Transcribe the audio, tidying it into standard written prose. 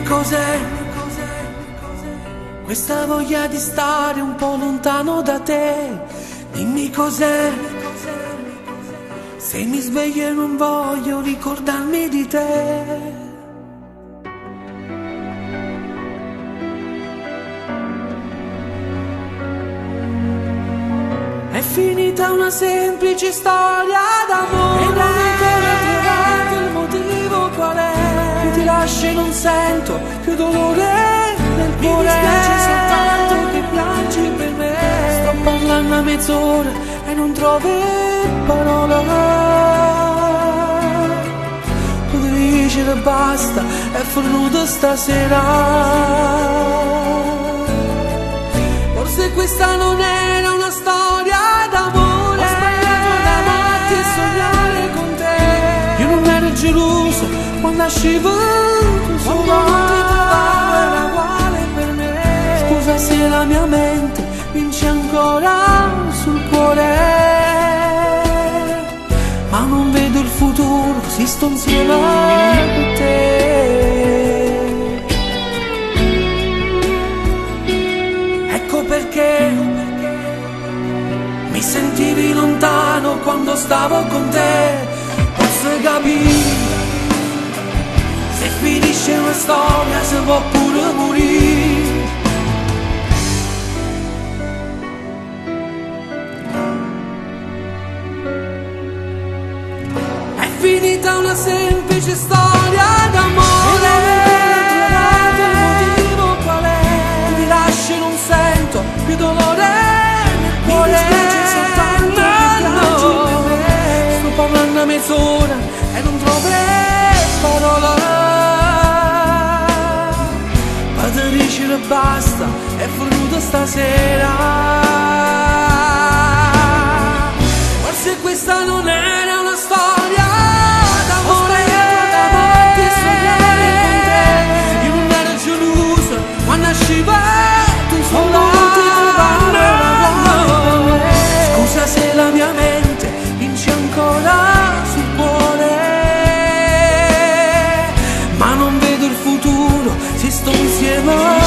Cos'è questa voglia di stare un po' lontano da te? Dimmi cos'è, se mi sveglio e non voglio ricordarmi di te. È finita una semplice storia d'amore e non ho ancora trovato il motivo qual è. Ti lascio e non sento più dolore nel cuore. Mi dispiace soltanto che piangi per me. Sto parlando a mezz'ora e non trovi parola. Potevi dire basta, è fornuto stasera. Forse questa non era una storia d'amore. Ho sbagliato ad amarti e sognare con te. Io non ero geloso quando nascevo, tu solo ti trovavo era uguale per me. Scusa se la mia mente vince ancora sul cuore, ma non vedo il futuro, si sto insieme a te. Ecco perché mi sentivi lontano quando stavo con te. Forse capire, se finisce una storia si può pure morire. È finita una semplice storia d'amore e non ho trovato il motivo qual è. Ti lascio e non sento più dolore nel cuore. Mi dispiace soltanto che piangi per me. Sto parlando a mezz'ora e non troverei parola. Dicere basta, è fornuto stasera. Forse questa non era una storia d'amore. Ho sbagliato ad amarti e sognare con te. Io non ero geloso quando nasceva, tu solo ti trovavi era uguale per me. Scusa se la mia mente vince ancora sul cuore, ma non vedo il futuro, si sto insieme.